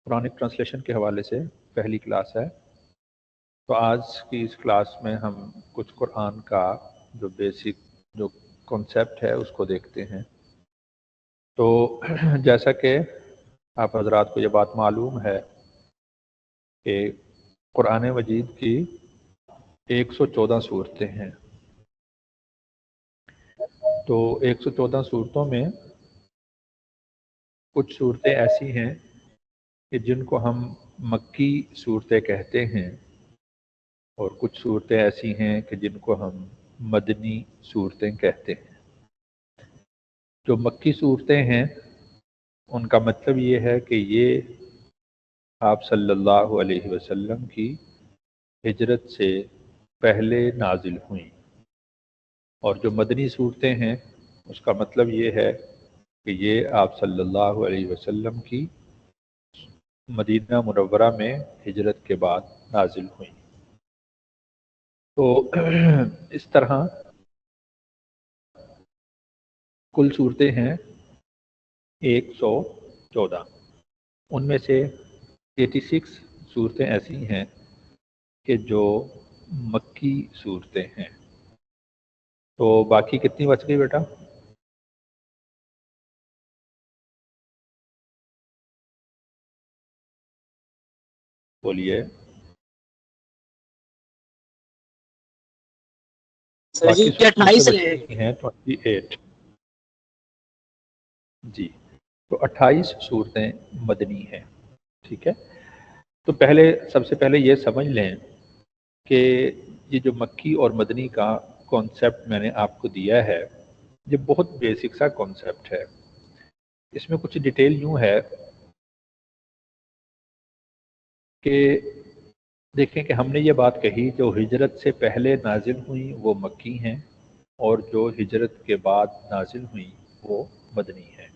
Quranic translation کے حوالے سے پہلی کلاس ہے۔ تو آج کی اس کلاس میں ہم کچھ قرآن کا جو بیسک جو کنسیپٹ ہے اس کو دیکھتے ہیں۔ تو جیسا کہ آپ حضرات کو یہ بات معلوم ہے کہ قرآن مجید کی 114 صورتیں ہیں۔ تو 114 صورتوں میں کچھ صورتیں ایسی ہیں کہ جن کو ہم مکی صورتیں کہتے ہیں، اور کچھ صورتیں ایسی ہیں کہ جن کو ہم مدنی صورتیں کہتے ہیں۔ جو مکی صورتیں ہیں ان کا مطلب یہ ہے کہ یہ آپ صلی اللہ علیہ وسلم کی ہجرت سے پہلے نازل ہوئیں، اور جو مدنی صورتیں ہیں اس کا مطلب یہ ہے کہ یہ آپ صلی اللہ علیہ وسلم کی مدینہ منورہ میں ہجرت کے بعد نازل ہوئیں۔ تو اس طرح کل صورتیں ہیں 114۔ ان میں سے 86 صورتیں ایسی ہیں کہ جو مکی صورتیں ہیں۔ تو باقی کتنی بچ گئی بیٹا؟ بولیے۔ سر جی 28 رہے ہیں 28۔ جی، تو 28 صورتیں مدنی ہیں، ٹھیک ہے۔ تو سب سے پہلے یہ سمجھ لیں کہ یہ جو مکی اور مدنی کا کانسیپٹ میں نے آپ کو دیا ہے یہ بہت بیسک سا کانسیپٹ ہے۔ اس میں کچھ ڈیٹیل یوں ہے کہ دیکھیں کہ ہم نے یہ بات کہی جو ہجرت سے پہلے نازل ہوئیں وہ مکی ہیں، اور جو ہجرت کے بعد نازل ہوئیں وہ مدنی ہیں۔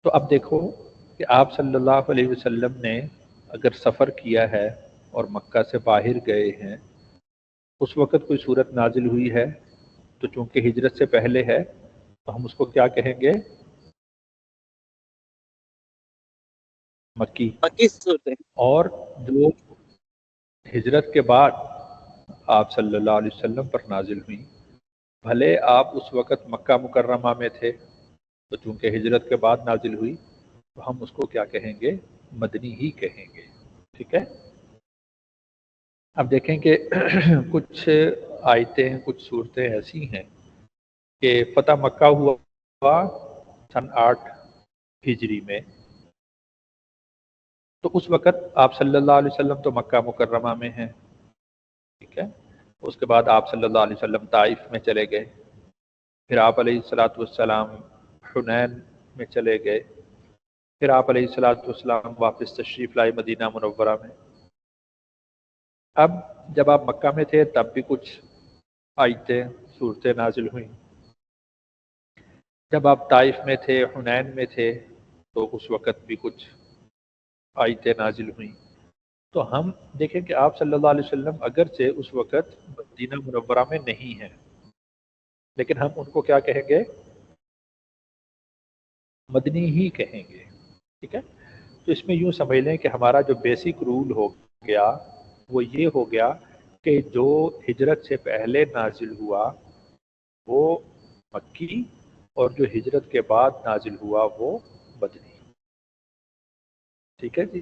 تو اب دیکھو کہ آپ صلی اللہ علیہ وسلم نے اگر سفر کیا ہے اور مکہ سے باہر گئے ہیں، اس وقت کوئی صورت نازل ہوئی ہے تو چونکہ ہجرت سے پہلے ہے تو ہم اس کو کیا کہیں گے؟ مکی۔ صورتیں۔ اور جو ہجرت کے بعد آپ صلی اللہ علیہ وسلم پر نازل ہوئی، بھلے آپ اس وقت مکہ مکرمہ میں تھے تو چونکہ ہجرت کے بعد نازل ہوئی تو ہم اس کو کیا کہیں گے؟ مدنی ہی کہیں گے، ٹھیک ہے۔ اب دیکھیں کہ کچھ آیتیں کچھ صورتیں ایسی ہیں کہ فتح مکہ ہوا سن 8 ہجری میں، تو اس وقت آپ صلی اللہ علیہ وسلم تو مکہ مکرمہ میں ہیں، ٹھیک ہے۔ اس کے بعد آپ صلی اللہ علیہ وسلم طائف میں چلے گئے، پھر آپ علیہ السلام حنین میں چلے گئے، پھر آپ علیہ السلام واپس تشریف لائے مدینہ منورہ میں۔ اب جب آپ مکہ میں تھے تب بھی کچھ آیتیں صورتیں نازل ہوئیں، جب آپ طائف میں تھے حنین میں تھے تو اس وقت بھی کچھ آیتیں نازل ہوئیں۔ تو ہم دیکھیں کہ آپ صلی اللہ علیہ وسلم اگرچہ اس وقت مدینہ منورہ میں نہیں ہیں، لیکن ہم ان کو کیا کہیں گے؟ مدنی ہی کہیں گے، ٹھیک ہے۔ تو اس میں یوں سمجھ لیں کہ ہمارا جو بیسک رول ہو گیا وہ یہ ہو گیا کہ جو ہجرت سے پہلے نازل ہوا وہ مکی، اور جو ہجرت کے بعد نازل ہوا وہ مدنی، ٹھیک ہے جی۔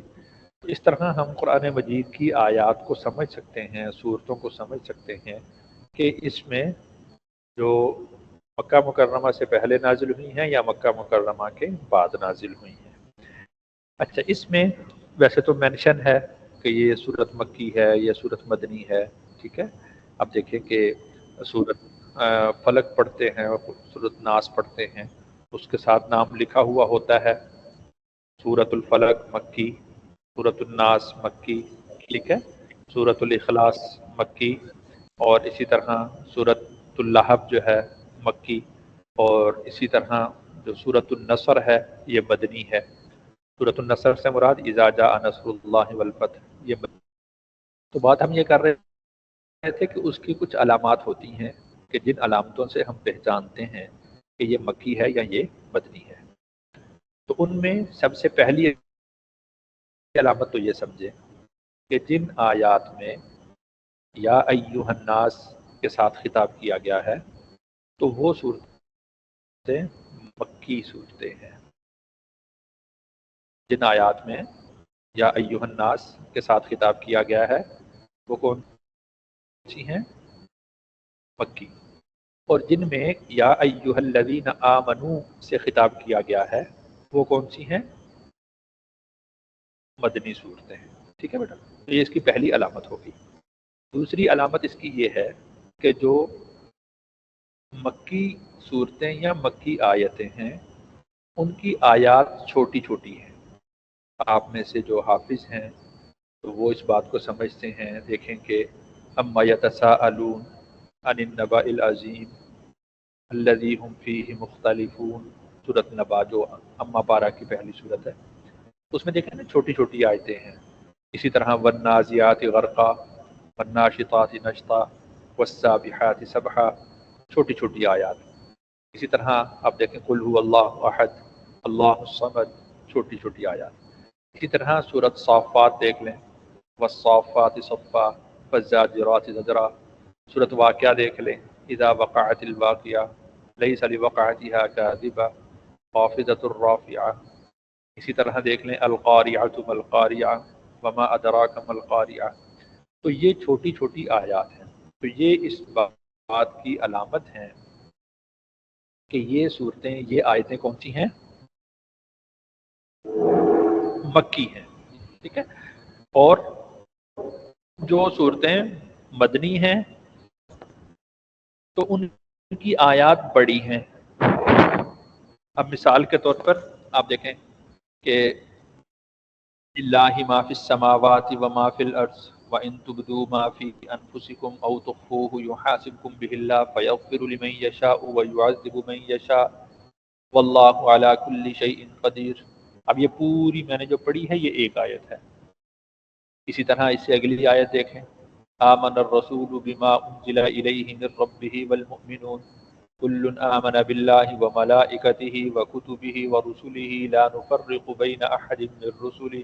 اس طرح ہم قرآن مجید کی آیات کو سمجھ سکتے ہیں، صورتوں کو سمجھ سکتے ہیں کہ اس میں جو مکہ مکرمہ سے پہلے نازل ہوئی ہیں یا مکہ مکرمہ کے بعد نازل ہوئی ہیں۔ اچھا، اس میں ویسے تو مینشن ہے کہ یہ صورت مکی ہے، یہ صورت مدنی ہے، ٹھیک ہے۔ اب دیکھیں کہ صورت فلق پڑھتے ہیں اور صورت ناس پڑھتے ہیں، اس کے ساتھ نام لکھا ہوا ہوتا ہے، سورۃ الفلق مکی، سورۃ الناس مکی، ٹھیک ہے، سورۃ الاخلاص مکی، اور اسی طرح سورۃ اللہب جو ہے مکی، اور اسی طرح جو سورۃ النصر ہے یہ مدنی ہے۔ سورۃ النصر سے مراد اذا جاء نصر اللہ والفتح، یہ مدنی۔ تو بات ہم یہ کر رہے تھے کہ اس کی کچھ علامات ہوتی ہیں کہ جن علامتوں سے ہم پہچانتے ہیں کہ یہ مکی ہے یا یہ مدنی ہے۔ تو ان میں سب سے پہلی علامت تو یہ سمجھیں کہ جن آیات میں یا ایھا الناس کے ساتھ خطاب کیا گیا ہے تو وہ صورتیں مکی صورتیں ہیں۔ جن آیات میں یا ایھا الناس کے ساتھ خطاب کیا گیا ہے وہ کون سی ہیں؟ مکی۔ اور جن میں یا ایھا الذین آمنوا سے خطاب کیا گیا ہے وہ کون سی ہیں؟ مدنی صورتیں ہیں۔ ٹھیک ہے بیٹا، تو یہ اس کی پہلی علامت ہوگی۔ دوسری علامت اس کی یہ ہے کہ جو مکی صورتیں یا مکی آیتیں ہیں ان کی آیات چھوٹی چھوٹی ہیں۔ آپ میں سے جو حافظ ہیں تو وہ اس بات کو سمجھتے ہیں، دیکھیں کہ اما یتساءلون عن النبأ العظیم الذی هم فیہ مختلفون، سورۃ نبا جو اما پارہ کی پہلی سورت ہے، اس میں دیکھیں نا چھوٹی چھوٹی آیتیں ہیں۔ اسی طرح والنازعات غرقا والناشطات نشطا والسابحات سبحا، چھوٹی چھوٹی آیات۔ اسی طرح آپ دیکھیں قل هو اللہ احد اللہ الصمد، چھوٹی چھوٹی آیات۔ اسی طرح سورۃ صافات دیکھ لیں، والصافات صفا فالزاجرات زجرا۔ سورۃ واقعہ دیکھ لیں، اذا وقعت الواقعہ لیس لوقعتها کاذبہ خافضۃ الرافعہ۔ اسی طرح دیکھ لیں القاریعۃ ما القاریعہ وما ادراک ما القاریعہ۔ تو یہ چھوٹی چھوٹی آیات ہیں۔ تو یہ اس بات کی علامت ہیں کہ یہ صورتیں، یہ آیتیں کون سی ہیں؟ مکی ہیں۔ ٹھیک ہے، اور جو صورتیں مدنی ہیں تو ان کی آیات بڑی ہیں۔ اب مثال کے طور پر آپ دیکھیں کہ للہ ما فی السماوات وما فی الارض وان تبدوا ما فی انفسکم او تخفوه یحاسبکم به اللہ فیغفر لمن یشاء ویعذب من یشاء واللہ علی کل شیء قدیر۔ اب یہ پوری میں نے جو پڑھی ہے یہ ایک آیت ہے۔ اسی طرح اس سے اگلی آیت دیکھیں، آمن الرسول بما انزل الیہ من ربہ والمؤمنون کل آمن باللہ وملائکتہ وکتبہ ورسلہ لا نفرق بین احد من رسلہ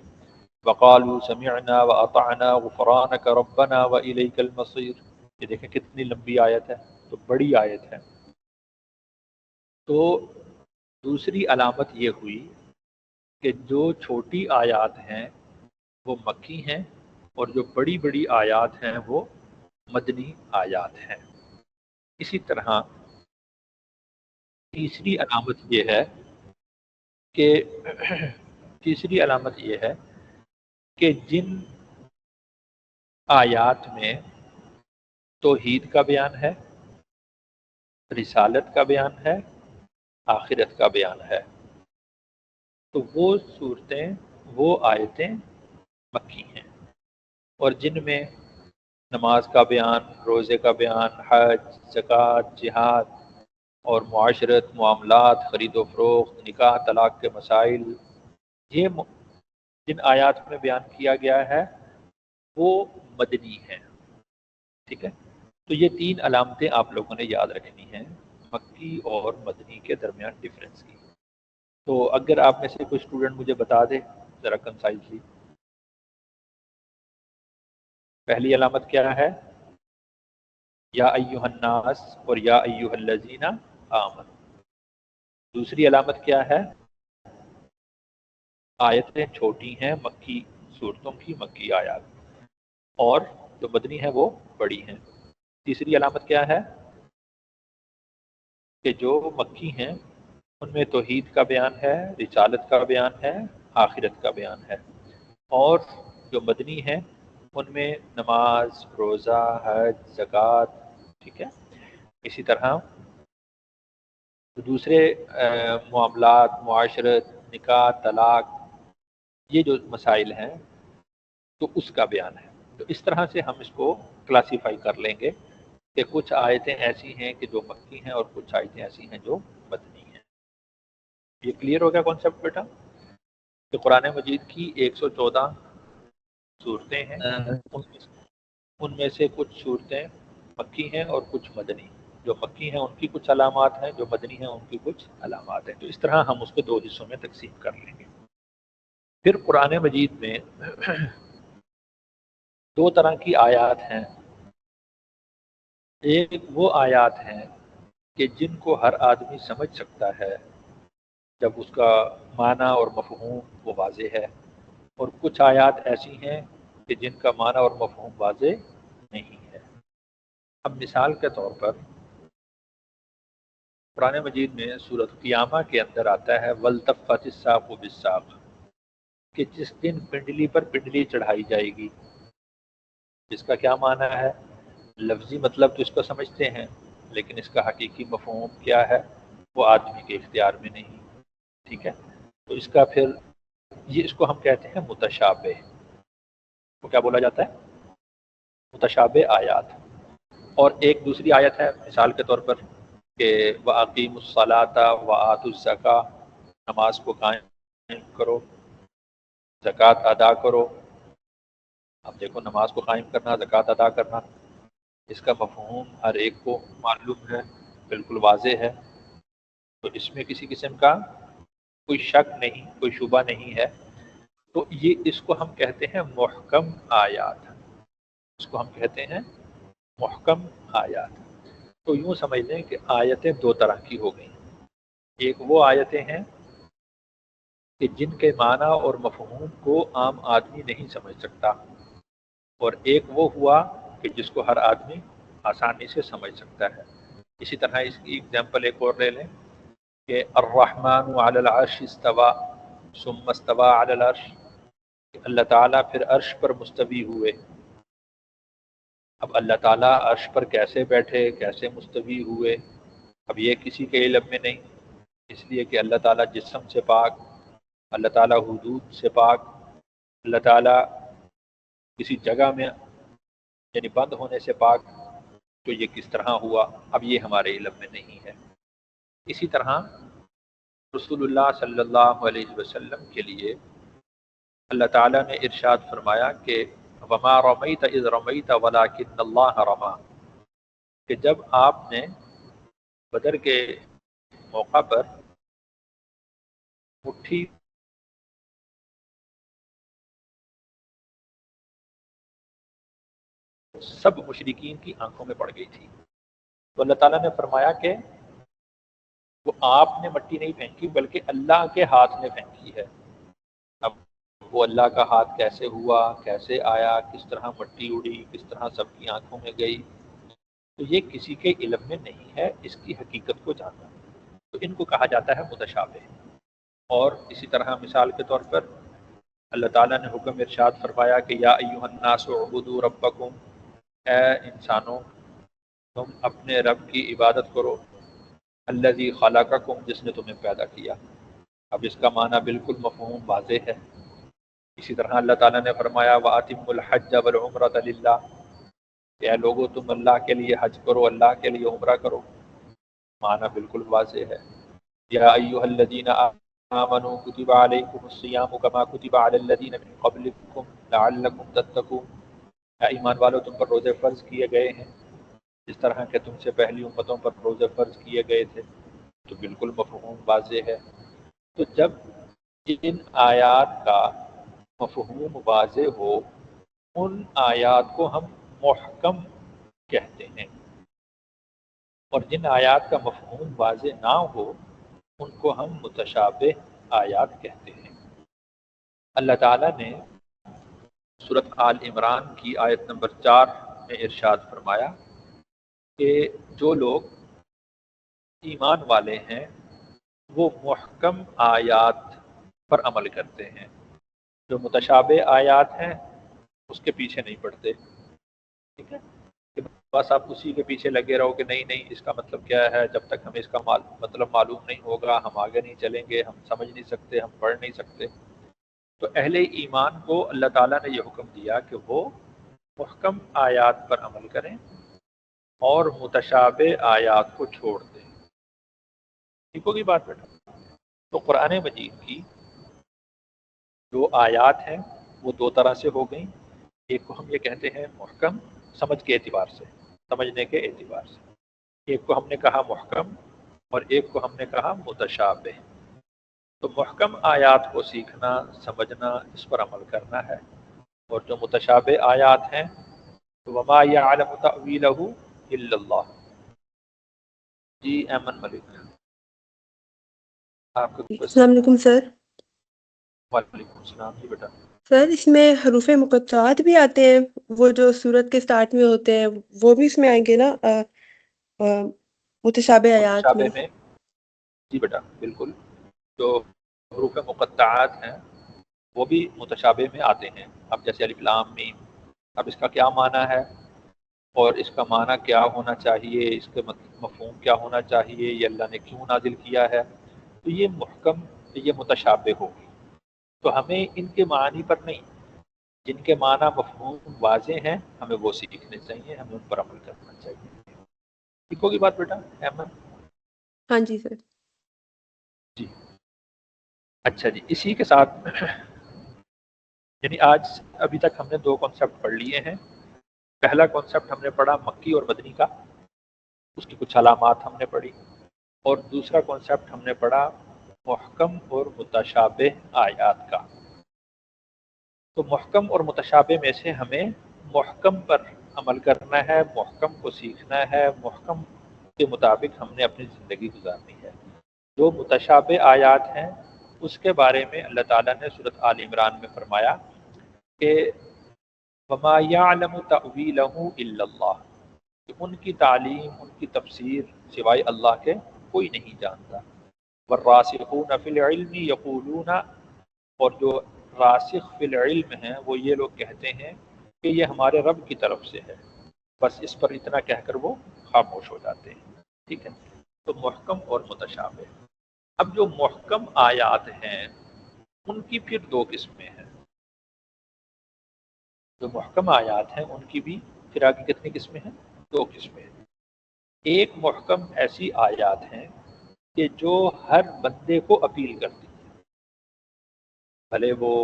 وقالوا سمعنا واطعنا غفرانک ربنا والیک المصیر۔ یہ دیکھیں کتنی لمبی آیت ہے، تو بڑی آیت ہے۔ تو دوسری علامت یہ ہوئی کہ جو چھوٹی آیات ہیں وہ مکی ہیں اور جو بڑی بڑی آیات ہیں وہ مدنی آیات ہیں۔ اسی طرح تیسری علامت یہ ہے کہ تیسری علامت یہ ہے کہ جن آیات میں توحید کا بیان ہے، رسالت کا بیان ہے، آخرت کا بیان ہے، تو وہ صورتیں، وہ آیتیں مکی ہیں۔ اور جن میں نماز کا بیان، روزے کا بیان، حج، زکوٰۃ، جہاد اور معاشرت، معاملات، خرید و فروخت، نکاح طلاق کے مسائل، یہ جن آیات میں بیان کیا گیا ہے وہ مدنی ہیں۔ ٹھیک ہے، تو یہ تین علامتیں آپ لوگوں نے یاد رکھنی ہیں مکی اور مدنی کے درمیان ڈفرینس کی۔ تو اگر آپ میں سے کوئی اسٹوڈنٹ مجھے بتا دے ذرا کنسائزلی، پہلی علامت کیا ہے؟ یا ایھا الناس اور یا ایھا الذین آمنوا۔ دوسری علامت کیا ہے؟ آیتیں چھوٹی ہیں، مکی صورتوں کی مکی آیات، اور جو مدنی ہیں وہ بڑی ہیں۔ تیسری علامت کیا ہے؟ کہ جو مکی ہیں ان میں توحید کا بیان ہے، رسالت کا بیان ہے، آخرت کا بیان ہے، اور جو مدنی ہیں ان میں نماز، روزہ، حج، زکوٰۃ، ٹھیک ہے، اسی طرح دوسرے معاملات، معاشرت، نکاح، طلاق، یہ جو مسائل ہیں تو اس کا بیان ہے۔ تو اس طرح سے ہم اس کو کلاسیفائی کر لیں گے کہ کچھ آیتیں ایسی ہیں کہ جو مکی ہیں اور کچھ آیتیں ایسی ہیں جو مدنی ہیں۔ یہ کلیئر ہو گیا کانسیپٹ بیٹا؟ کہ قرآن مجید کی 114 صورتیں ہیں، ان میں سے کچھ صورتیں مکی ہیں اور کچھ مدنی۔ جو مکی ہیں ان کی کچھ علامات ہیں، جو مدنی ہیں ان کی کچھ علامات ہیں. تو اس طرح ہم اس کو دو حصوں میں تقسیم کر لیں گے. پھر قرآن مجید میں دو طرح کی آیات ہیں. ایک وہ آیات ہیں کہ جن کو ہر آدمی سمجھ سکتا ہے جب اس کا معنی اور مفہوم وہ واضح ہے، اور کچھ آیات ایسی ہیں کہ جن کا معنی اور مفہوم واضح نہیں ہے. اب مثال کے طور پر قرآن مجید میں سورۃ قیامہ کے اندر آتا ہے وَالْتَفَّتِ السَّاقُ بِالسَّاقِ، کہ جس دن پنڈلی پر پنڈلی چڑھائی جائے گی. جس کا کیا معنی ہے؟ لفظی مطلب تو اس کو سمجھتے ہیں، لیکن اس کا حقیقی مفہوم کیا ہے وہ آدمی کے اختیار میں نہیں. ٹھیک ہے، تو اس کا پھر یہ اس کو ہم کہتے ہیں متشابہ. وہ کیا بولا جاتا ہے؟ متشابہ آیات. اور ایک دوسری آیت ہے مثال کے طور پر کہ وَأَقِيمُوا الصَّلَاةَ وَآتُوا الزَّكَاةَ، نماز کو قائم کرو، زکوٰۃ ادا کرو. اب دیکھو نماز کو قائم کرنا، زکوٰۃ ادا کرنا، اس کا مفہوم ہر ایک کو معلوم ہے، بالکل واضح ہے. تو اس میں کسی قسم کا کوئی شک نہیں، کوئی شبہ نہیں ہے. تو یہ اس کو ہم کہتے ہیں محکم آیات. اس کو ہم کہتے ہیں محکم آیات. تو یوں سمجھ لیں کہ آیتیں دو طرح کی ہو گئیں. ایک وہ آیتیں ہیں کہ جن کے معنی اور مفہوم کو عام آدمی نہیں سمجھ سکتا، اور ایک وہ ہوا کہ جس کو ہر آدمی آسانی سے سمجھ سکتا ہے. اسی طرح اس کی اگزامپل ایک اور لے لیں کہ الرحمن علی العرش استوى ثم استوى علی العرش، اللہ تعالیٰ پھر عرش پر مستوی ہوئے. اب اللہ تعالیٰ عرش پر کیسے بیٹھے، کیسے مستوی ہوئے، اب یہ کسی کے علم میں نہیں، اس لیے کہ اللہ تعالیٰ جسم سے پاک، اللہ تعالیٰ حدود سے پاک، اللہ تعالیٰ کسی جگہ میں یعنی بند ہونے سے پاک. تو یہ کس طرح ہوا، اب یہ ہمارے علم میں نہیں ہے. اسی طرح رسول اللہ صلی اللہ علیہ وسلم کے لیے اللہ تعالیٰ نے ارشاد فرمایا کہ وما رمیت اذ رمیت ولکن اللہ رمی، کہ جب آپ نے بدر کے موقع پر مٹھی سب مشرکین کی آنکھوں میں پڑ گئی تھی، تو اللہ تعالیٰ نے فرمایا کہ وہ آپ نے مٹی نہیں پھینکی بلکہ اللہ کے ہاتھ نے پھینکی ہے. اب وہ اللہ کا ہاتھ کیسے ہوا، کیسے آیا، کس طرح مٹی اڑی، کس طرح سب کی آنکھوں میں گئی، تو یہ کسی کے علم میں نہیں ہے، اس کی حقیقت کو جاننا. تو ان کو کہا جاتا ہے متشابہ. اور اسی طرح مثال کے طور پر اللہ تعالیٰ نے حکم ارشاد فرمایا کہ یا ایھا الناس اعبدوا ربکم، اے انسانوں تم اپنے رب کی عبادت کرو، الذی خلقکم، جس نے تمہیں پیدا کیا. اب اس کا معنی بالکل مفہوم واضح ہے. اسی طرح اللہ تعالیٰ نے فرمایا وَأَتِمُّوا الْحَجَّ وَالْعُمْرَةَ لِلَّهِ، کہ اے لوگو تم اللہ کے لیے حج کرو، اللہ کے لیے عمرہ کرو. معنی بالکل واضح ہے. یا ایھا الذین آمنوا کتب علیکم الصیام کما کتب علی الذین من قبلکم لعلکم تتقون، اے ایمان والو تم پر روزے فرض کیے گئے ہیں جس طرح کہ تم سے پہلی امتوں پر روزے فرض کیے گئے تھے. تو بالکل مفہوم واضح ہے. تو جب ان آیات کا مفہوم واضح ہو، ان آیات کو ہم محکم کہتے ہیں، اور جن آیات کا مفہوم واضح نہ ہو ان کو ہم متشابہ آیات کہتے ہیں. اللہ تعالیٰ نے سورۃ آل عمران کی آیت نمبر 4 میں ارشاد فرمایا کہ جو لوگ ایمان والے ہیں وہ محکم آیات پر عمل کرتے ہیں، جو متشابہ آیات ہیں اس کے پیچھے نہیں پڑتے. ٹھیک ہے، کہ بس آپ اسی کے پیچھے لگے رہو کہ نہیں نہیں اس کا مطلب کیا ہے، جب تک ہمیں اس کا مطلب معلوم نہیں ہوگا ہم آگے نہیں چلیں گے، ہم سمجھ نہیں سکتے، ہم پڑھ نہیں سکتے. تو اہل ایمان کو اللہ تعالیٰ نے یہ حکم دیا کہ وہ محکم آیات پر عمل کریں اور متشابہ آیات کو چھوڑ دیں. ٹھیک ہوگی بات بیٹا؟ تو قرآن مجید کی جو آیات ہیں وہ دو طرح سے ہو گئیں. ایک کو ہم یہ کہتے ہیں محکم، سمجھ کے اعتبار سے، سمجھنے کے اعتبار سے، ایک کو ہم نے کہا محکم اور ایک کو ہم نے کہا متشابہ۔ تو محکم آیات کو سیکھنا، سمجھنا، اس پر عمل کرنا ہے، اور جو متشابہ آیات ہیں تو وما یعلم تأویلہ الا اللہ۔ جی ایمن ملک، آپ کا السلام کوشچن۔ علیکم سر۔ وعلیکم السلام جی بیٹا۔ سر اس میں حروف مقطعات بھی آتے ہیں، وہ جو سورت کے سٹارٹ میں ہوتے ہیں وہ بھی اس میں آئیں گے نا متشابہ آیات میں؟ متشابہ میں جی بیٹا بالکل، جو حروف مقطعات ہیں وہ بھی متشابہ میں آتے ہیں۔ اب جیسے الف لام میم، اب اس کا کیا معنی ہے اور اس کا معنی کیا ہونا چاہیے، اس کے مفہوم کیا ہونا چاہیے، یہ اللہ نے کیوں نازل کیا ہے، تو یہ محکم، یہ متشابہ ہوگی۔ تو ہمیں ان کے معنی پر نہیں، جن کے معنی مفہوم واضح ہیں ہمیں وہ سیکھنے چاہیے، ہمیں ان پر عمل کرنا چاہیے۔ ٹھیک ہوگی بات بیٹا احمد؟ ہاں جی سر۔ جی اچھا جی، اسی کے ساتھ یعنی آج ابھی تک ہم نے دو کانسیپٹ پڑھ لیے ہیں۔ پہلا کانسیپٹ ہم نے پڑھا مکی اور مدنی کا، اس کی کچھ علامات ہم نے پڑھی، اور دوسرا کانسیپٹ ہم نے پڑھا محکم اور متشابہ آیات کا۔ تو محکم اور متشابہ میں سے ہمیں محکم پر عمل کرنا ہے، محکم کو سیکھنا ہے، محکم کے مطابق ہم نے اپنی زندگی گزارنی ہے۔ جو متشابہ آیات ہیں اس کے بارے میں اللہ تعالیٰ نے سورۃ آل عمران میں فرمایا کہ وَمَا يَعْلَمُ تَأْوِيلَهُ إِلَّا اللَّهُ، کہ ان کی تعلیم، ان کی تفسیر سوائے اللہ کے کوئی نہیں جانتا۔ وَالرَّاسِخُونَ فِي الْعِلْمِ يَقُولُونَ، اور جو راسخ فی العلم ہیں وہ یہ لوگ کہتے ہیں کہ یہ ہمارے رب کی طرف سے ہے، بس اس پر اتنا کہہ کر وہ خاموش ہو جاتے ہیں۔ ٹھیک ہے، تو محکم اور متشابہ۔ اب جو محکم آیات ہیں ان کی پھر دو قسمیں ہیں۔ جو محکم آیات ہیں ان کی بھی پھر آگے کتنی قسمیں ہیں؟ دو قسمیں ہیں۔ ایک محکم ایسی آیات ہیں کہ جو ہر بندے کو اپیل کرتی ہیں، بھلے وہ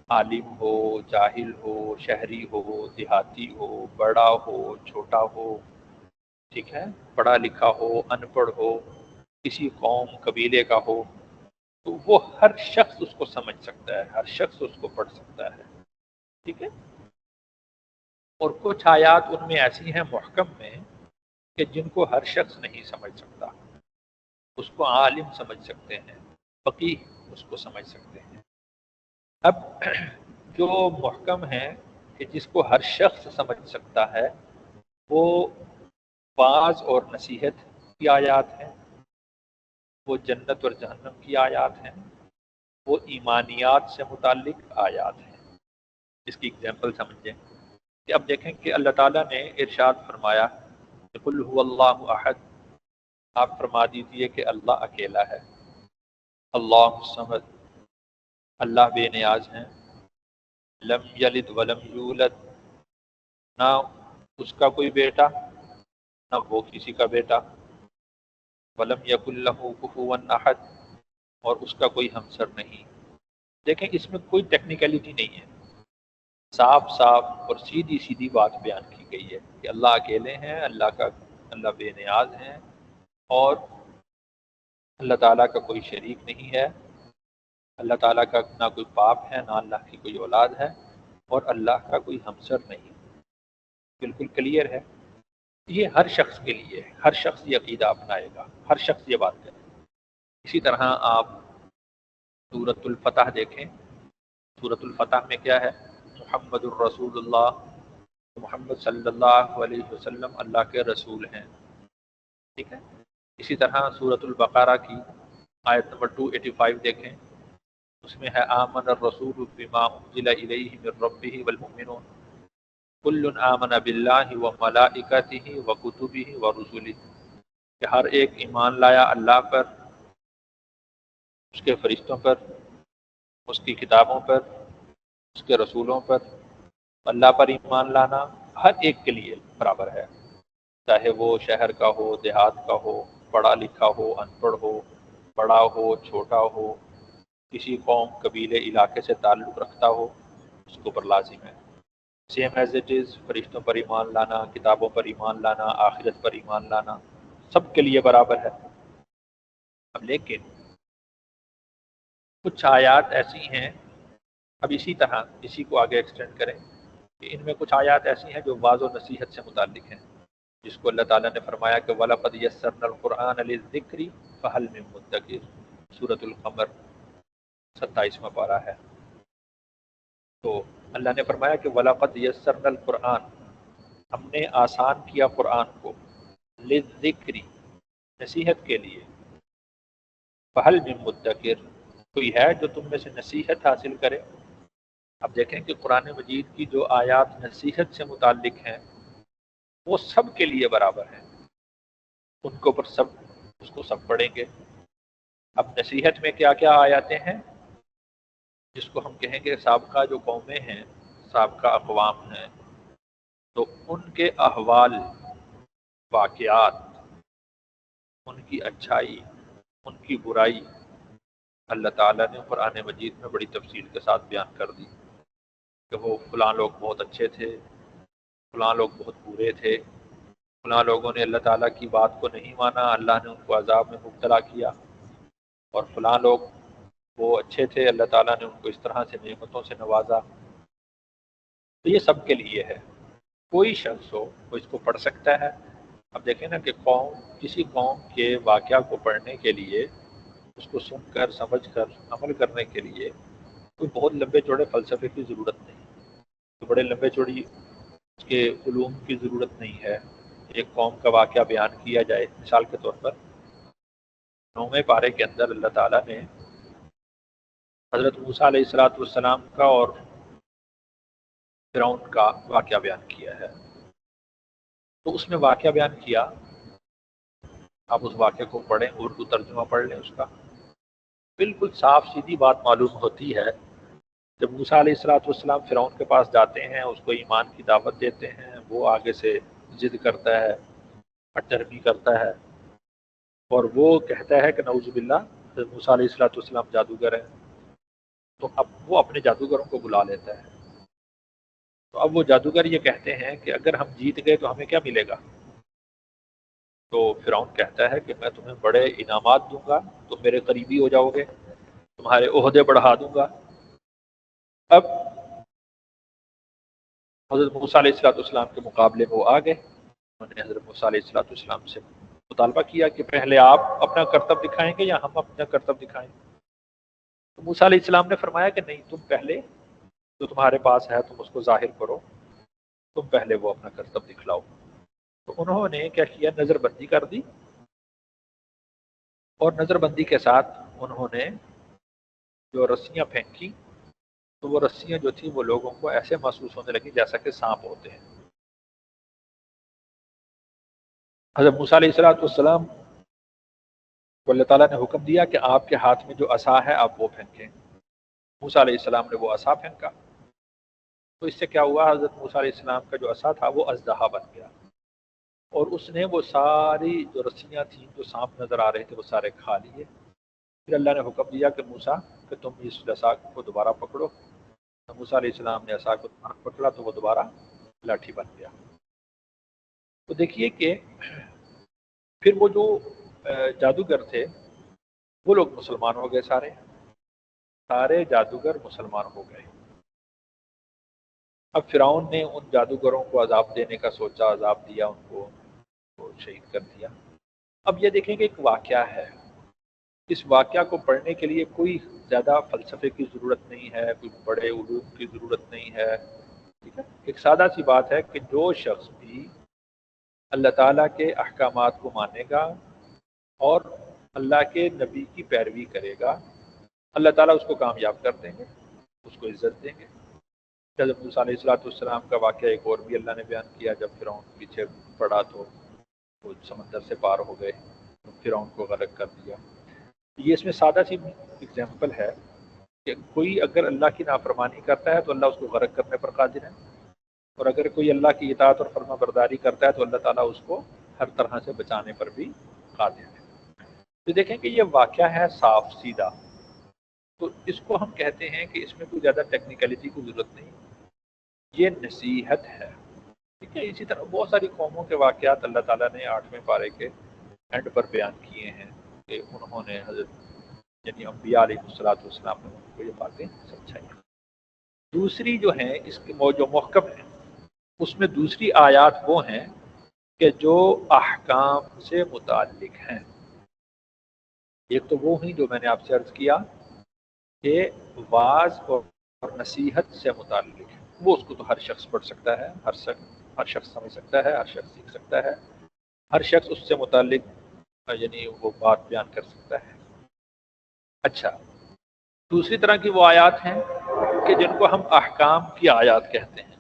عالم ہو، جاہل ہو، شہری ہو، دیہاتی ہو، بڑا ہو، چھوٹا ہو، ٹھیک ہے، پڑھا لکھا ہو، ان پڑھ ہو، کسی قوم قبیلے کا ہو، تو وہ ہر شخص اس کو سمجھ سکتا ہے، ہر شخص اس کو پڑھ سکتا ہے۔ ٹھیک ہے، اور کچھ آیات ان میں ایسی ہیں محکم میں کہ جن کو ہر شخص نہیں سمجھ سکتا، اس کو عالم سمجھ سکتے ہیں، فقیہ اس کو سمجھ سکتے ہیں۔ اب جو محکم ہے کہ جس کو ہر شخص سمجھ سکتا ہے وہ واعظ اور نصیحت کی آیات ہیں، وہ جنت اور جہنم کی آیات ہیں، وہ ایمانیات سے متعلق آیات ہیں۔ اس کی اگزامپل سمجھیں کہ اب دیکھیں کہ اللہ تعالیٰ نے ارشاد فرمایا کہ قل هو اللہ احد، آپ فرما دیجئے کہ اللہ اکیلا ہے، اللہ الصمد، اللہ بے نیاز ہیں، لم یلد ولم یولد، نہ اس کا کوئی بیٹا نہ وہ کسی کا بیٹا، ولم یکن لہ کفوا احد، اور اس کا کوئی ہمسر نہیں۔ دیکھیں اس میں کوئی ٹیکنیکلٹی نہیں ہے، صاف صاف اور سیدھی سیدھی بات بیان کی گئی ہے کہ اللہ اکیلے ہیں، اللہ بے نیاز ہیں، اور اللہ تعالیٰ کا کوئی شریک نہیں ہے، اللہ تعالیٰ کا نہ کوئی باپ ہے، نہ اللہ کی کوئی اولاد ہے، اور اللہ کا کوئی ہمسر نہیں۔ بالکل کلیئر ہے، یہ ہر شخص کے لیے ہے، ہر شخص یہ عقیدہ اپنائے گا، ہر شخص یہ بات کرے گا۔ اسی طرح آپ سورۃ الفتح دیکھیں، سورۃ الفتح میں کیا ہے؟ محمد الرسول اللہ، محمد صلی اللہ علیہ وسلم اللہ کے رسول ہیں۔ ٹھیک ہے، اسی طرح سورۃ البقرہ کی آیت نمبر 285 دیکھیں، اس میں ہے آمن الرسول بما انزل الیہ من ربہ والمؤمنون کل آمن باللہ وملائکتہ وکتبہ ورسلہ، کہ ہر ایک ایمان لایا اللہ پر، اس کے فرشتوں پر، اس کی کتابوں پر، اس کے رسولوں پر۔ اللہ پر ایمان لانا ہر ایک کے لیے برابر ہے، چاہے وہ شہر کا ہو، دیہات کا ہو، پڑھا لکھا ہو، ان پڑھ ہو، بڑا ہو، چھوٹا ہو، کسی قوم، قبیلے، علاقے سے تعلق رکھتا ہو، اس کو پر لازم ہے۔ سیم ایز اٹ از فرشتوں پر ایمان لانا، کتابوں پر ایمان لانا، آخرت پر ایمان لانا، سب کے لیے برابر ہے۔ اب لیکن کچھ آیات ایسی ہیں، اب اسی طرح اسی کو آگے ایکسٹینڈ کریں کہ ان میں کچھ آیات ایسی ہیں جو واعظ و نصیحت سے متعلق ہیں، جس کو اللہ تعالیٰ نے فرمایا کہ وَلَقَدْ يَسَّرْنَا الْقُرْآنَ لِلذِّكْرِ فَهَلْ مِن مُدَّكِرٍ، سورۃ القمر 27واں پارہ ہے۔ تو اللہ نے فرمایا کہ وَلَقَدْ يَسَّرْنَا الْقُرْآنَ، ہم نے آسان کیا قرآن کو، لِلذِّكْرِ، نصیحت کے لیے، فَهَلْ مِن مُدَّكِرٍ، کوئی ہے جو تم میں سے نصیحت حاصل کرے۔ اب دیکھیں کہ قرآن مجید کی جو آیات نصیحت سے متعلق ہیں وہ سب کے لیے برابر ہیں، ان کے اوپر سب اس کو سب پڑھیں گے۔ اب نصیحت میں کیا کیا آیاتیں ہیں جس کو ہم کہیں گے سابقہ جو قومیں ہیں، سابقہ اقوام ہیں، تو ان کے احوال، واقعات، ان کی اچھائی، ان کی برائی اللہ تعالیٰ نے قرآن مجید میں بڑی تفصیل کے ساتھ بیان کر دی کہ وہ فلاں لوگ بہت اچھے تھے، فلاں لوگ بہت برے تھے، فلاں لوگوں نے اللہ تعالیٰ کی بات کو نہیں مانا، اللہ نے ان کو عذاب میں مبتلا کیا، اور فلاں لوگ وہ اچھے تھے، اللہ تعالیٰ نے ان کو اس طرح سے نعمتوں سے نوازا۔ تو یہ سب کے لیے ہے، کوئی شخص ہو وہ اس کو پڑھ سکتا ہے۔ اب دیکھیں نا کہ کسی قوم کے واقعہ کو پڑھنے کے لیے، اس کو سن کر سمجھ کر عمل کرنے کے لیے کوئی بہت لمبے چوڑے فلسفے کی ضرورت نہیں، تو بڑے لمبے چوڑی اس کے علوم کی ضرورت نہیں ہے۔ ایک قوم کا واقعہ بیان کیا جائے، مثال کے طور پر 9ویں پارے کے اندر اللہ تعالیٰ نے حضرت موسیٰ علیہ السلام کا اور فرعون کا واقعہ بیان کیا ہے۔ تو اس میں واقعہ بیان کیا، آپ اس واقعے کو پڑھیں، اردو ترجمہ پڑھ لیں اس کا، بالکل صاف سیدھی بات معلوم ہوتی ہے۔ جب موسیٰ علیہ السلام فرعون کے پاس جاتے ہیں، اس کو ایمان کی دعوت دیتے ہیں، وہ آگے سے ضد کرتا ہے، اٹرمی کرتا ہے، اور وہ کہتا ہے کہ نعوذ باللہ موسیٰ علیہ السلام جادوگر ہیں، تو اب وہ اپنے جادوگروں کو بلا لیتا ہے۔ تو اب وہ جادوگر یہ کہتے ہیں کہ اگر ہم جیت گئے تو ہمیں کیا ملے گا؟ تو فرعون کہتا ہے کہ میں تمہیں بڑے انعامات دوں گا، تم میرے قریبی ہو جاؤ گے، تمہارے عہدے بڑھا دوں گا۔ اب حضرت موسیٰ علیہ السلام کے مقابلے میں وہ آ گئے، انہوں نے حضرت موسیٰ علیہ السلام سے مطالبہ کیا کہ پہلے آپ اپنا کرتب دکھائیں گے یا ہم اپنا کرتب دکھائیں گے؟ تو موسیٰ علیہ السلام نے فرمایا کہ نہیں، تم پہلے جو تمہارے پاس ہے تم اس کو ظاہر کرو، تم پہلے وہ اپنا کرتب دکھلاؤ۔ تو انہوں نے کیا کیا، نظر بندی کر دی، اور نظر بندی کے ساتھ انہوں نے جو رسیاں پھینکی، تو وہ رسیاں جو تھیں وہ لوگوں کو ایسے محسوس ہونے لگی جیسا کہ سانپ ہوتے ہیں۔ حضرت موسیٰ علیہ السلام کو اللہ تعالیٰ نے حکم دیا کہ آپ کے ہاتھ میں جو عصا ہے آپ وہ پھینکیں۔ موسیٰ علیہ السلام نے وہ عصا پھینکا، تو اس سے کیا ہوا، حضرت موسیٰ علیہ السلام کا جو عصا تھا وہ اژدہا بن گیا، اور اس نے وہ ساری جو رسیاں تھیں جو سانپ نظر آ رہے تھے وہ سارے کھا لیے۔ پھر اللہ نے حکم دیا کہ موسیٰ کہ تم اس عصا کو دوبارہ پکڑو۔ موسیٰ علیہ السلام نے عصا کو دوبارہ پکڑا تو وہ دوبارہ لاٹھی بن گیا۔ تو دیکھیے کہ پھر وہ جو جادوگر تھے وہ لوگ مسلمان ہو گئے، سارے جادوگر مسلمان ہو گئے۔ اب فرعون نے ان جادوگروں کو عذاب دینے کا سوچا، عذاب دیا، ان کو شہید کر دیا۔ اب یہ دیکھیں کہ ایک واقعہ ہے، اس واقعہ کو پڑھنے کے لیے کوئی زیادہ فلسفے کی ضرورت نہیں ہے، کوئی بڑے علوم کی ضرورت نہیں ہے، ٹھیک ہے؟ ایک سادہ سی بات ہے کہ جو شخص بھی اللہ تعالیٰ کے احکامات کو مانے گا اور اللہ کے نبی کی پیروی کرے گا، اللہ تعالیٰ اس کو کامیاب کر دیں گے، اس کو عزت دیں گے۔ حضرت موسیٰ علیہ السلام کا واقعہ ایک اور بھی اللہ نے بیان کیا، جب فرعون پیچھے پڑا تو وہ سمندر سے پار ہو گئے، تو فرعون کو غرق کر دیا۔ یہ اس میں سادہ سی اگزامپل ہے کہ کوئی اگر اللہ کی نافرمانی کرتا ہے تو اللہ اس کو غرق کرنے پر قادر ہے، اور اگر کوئی اللہ کی اطاعت اور فرما برداری کرتا ہے تو اللہ تعالیٰ اس کو ہر طرح سے بچانے پر بھی قادر ہے۔ تو دیکھیں کہ یہ واقعہ ہے صاف سیدھا، تو اس کو ہم کہتے ہیں کہ اس میں کوئی زیادہ ٹیکنیکلٹی کی ضرورت نہیں، یہ نصیحت ہے، ٹھیک ہے؟ اسی طرح بہت ساری قوموں کے واقعات اللہ تعالیٰ نے 8ویں پارے کے اینڈ پر بیان کیے ہیں کہ انہوں نے حضرت یعنی انبیاء علیہ السلام نے ان کو یہ باتیں سمجھائی. دوسری جو ہیں اس کے جو محکم ہیں اس میں دوسری آیات وہ ہیں کہ جو احکام سے متعلق ہیں. ایک تو وہ ہیں جو میں نے آپ سے عرض کیا کہ واعظ اور نصیحت سے متعلق ہے، وہ اس کو تو ہر شخص پڑھ سکتا ہے، ہر شخص سمجھ سکتا ہے، ہر شخص سیکھ سکتا ہے، ہر شخص اس سے متعلق یعنی وہ بات بیان کر سکتا ہے. اچھا، دوسری طرح کی وہ آیات ہیں کہ جن کو ہم احکام کی آیات کہتے ہیں.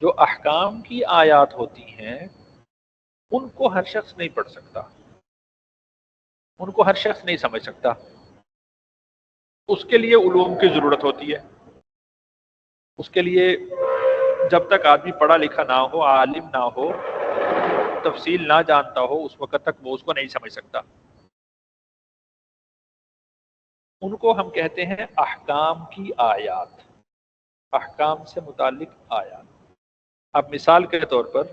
جو احکام کی آیات ہوتی ہیں ان کو ہر شخص نہیں پڑھ سکتا، ان کو ہر شخص نہیں سمجھ سکتا. اس کے لیے علوم کی ضرورت ہوتی ہے. اس کے لیے جب تک آدمی پڑھا لکھا نہ ہو، عالم نہ ہو، تفصیل نہ جانتا ہو، اس وقت تک وہ اس کو نہیں سمجھ سکتا. ان کو ہم کہتے ہیں احکام کی آیات، احکام سے متعلق آیات. اب مثال کے طور پر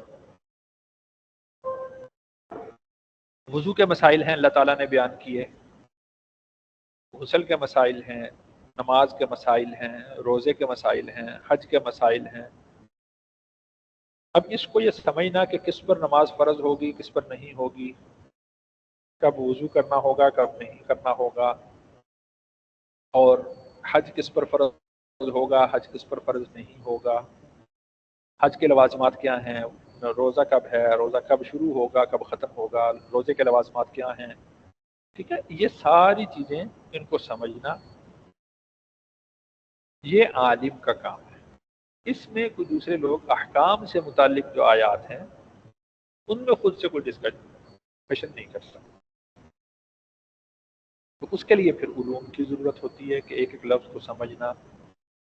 وضو کے مسائل ہیں، اللہ تعالیٰ نے بیان کیے. غسل کے مسائل ہیں، نماز کے مسائل ہیں، روزے کے مسائل ہیں، حج کے مسائل ہیں. اب اس کو یہ سمجھنا کہ کس پر نماز فرض ہوگی، کس پر نہیں ہوگی، کب وضو کرنا ہوگا، کب نہیں کرنا ہوگا، اور حج کس پر فرض ہوگا، حج کس پر فرض نہیں ہوگا، حج کے لوازمات کیا ہیں، روزہ کب ہے، روزہ کب شروع ہوگا، کب ختم ہوگا، روزے کے لوازمات کیا ہیں. ٹھیک ہے، یہ ساری چیزیں ان کو سمجھنا یہ عالم کا کام ہے. اس میں کوئی دوسرے لوگ احکام سے متعلق جو آیات ہیں ان میں خود سے کوئی ڈسکشن نہیں کر سکتے. تو اس کے لیے پھر علوم کی ضرورت ہوتی ہے کہ ایک ایک لفظ کو سمجھنا،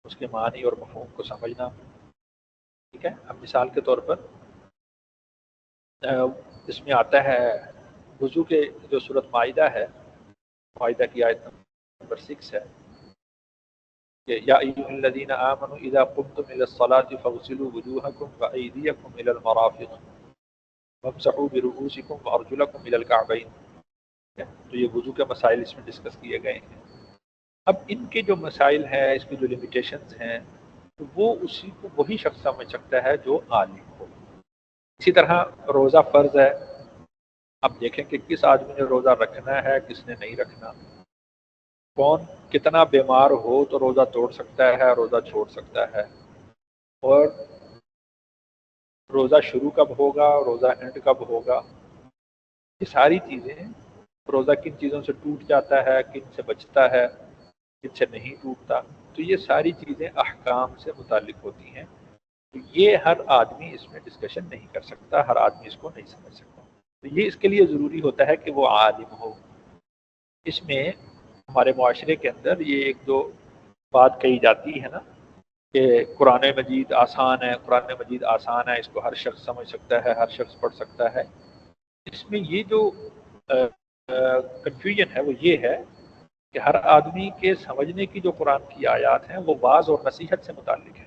اس کے معنی اور مفہوم کو سمجھنا. ٹھیک ہے. اب مثال کے طور پر اس میں آتا ہے وضو کے جو سورۃ مائدہ ہے، مائدہ کی آیت نمبر 6 ہے کہ یا ایھا الذین آمنوا اذا قمتم الى الصلاة فاغسلوا وجوهکم وایدیکم الى المرافق وامسحوا برؤوسکم وارجلکم الى الکعبین. تو یہ وضو کے مسائل اس میں ڈسکس کیے گئے ہیں. اب ان کے جو مسائل ہیں، اس کی جو لمیٹیشنز ہیں، تو وہ اسی کو وہی شخص سمجھ سکتا ہے جو عالم ہو. اسی طرح روزہ فرض ہے. اب دیکھیں کہ کس آدمی نے روزہ رکھنا ہے، کس نے نہیں رکھنا، کون کتنا بیمار ہو تو روزہ توڑ سکتا ہے، روزہ چھوڑ سکتا ہے، اور روزہ شروع کب ہوگا، روزہ اینڈ کب ہوگا. یہ ساری چیزیں، روزہ کن چیزوں سے ٹوٹ جاتا ہے، کن سے بچتا ہے، کن سے نہیں ٹوٹتا، تو یہ ساری چیزیں احکام سے متعلق ہوتی ہیں. تو یہ ہر آدمی اس میں ڈسکشن نہیں کر سکتا، ہر آدمی اس کو نہیں سمجھ سکتا. تو یہ اس کے لیے ضروری ہوتا ہے کہ وہ عالم ہو. اس میں ہمارے معاشرے کے اندر یہ ایک دو بات کہی جاتی ہے نا کہ قرآن مجید آسان ہے، قرآن مجید آسان ہے، اس کو ہر شخص سمجھ سکتا ہے، ہر شخص پڑھ سکتا ہے. اس میں یہ جو کنفیوژن ہے وہ یہ ہے کہ ہر آدمی کے سمجھنے کی جو قرآن کی آیات ہیں وہ واعظ اور نصیحت سے متعلق ہے.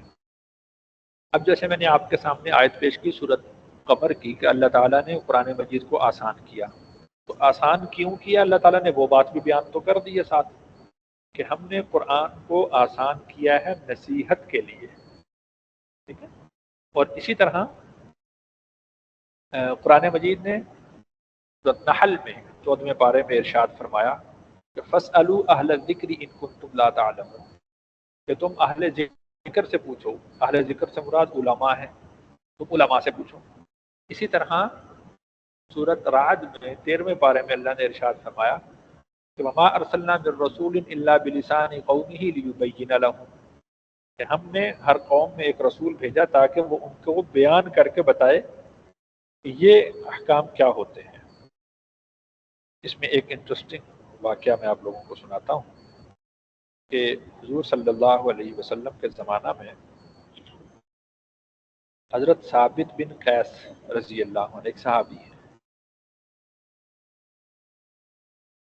اب جیسے میں نے آپ کے سامنے آیت پیش کی سورۃ قمر کی کہ اللہ تعالیٰ نے قرآن مجید کو آسان کیا. تو آسان کیوں کیا اللہ تعالیٰ نے، وہ بات بھی بیان تو کر دی ہے ساتھ کہ ہم نے قرآن کو آسان کیا ہے نصیحت کے لیے. ٹھیک ہے. اور اسی طرح قرآن مجید نے نحل میں 14ویں پارے میں ارشاد فرمایا کہ فَاسْأَلُوا أَهْلَ الذِّكْرِ إِن كُنتُمْ لَا تَعْلَمُونَ، کہ تم اہل ذکر سے پوچھو. اہل ذکر سے مراد علماء ہیں، تم علماء سے پوچھو. اسی طرح سورۃ رعد میں 13ویں پارے میں اللہ نے ارشاد فرمایا کہ وَمَا أَرْسَلْنَا مِن رَّسُولٍ إِلَّا بِلِسَانِ قَوْمِهِ لِيُبَيِّنَ لَهُمْ، کہ ہم نے ہر قوم میں ایک رسول بھیجا تاکہ وہ ان کو بیان کر کے بتائے کہ یہ احکام کیا ہوتے ہیں. اس میں ایک انٹرسٹنگ واقعہ میں آپ لوگوں کو سناتا ہوں کہ حضور صلی اللہ علیہ وسلم کے زمانہ میں حضرت ثابت بن قیس رضی اللہ عنہ ایک صحابی ہیں.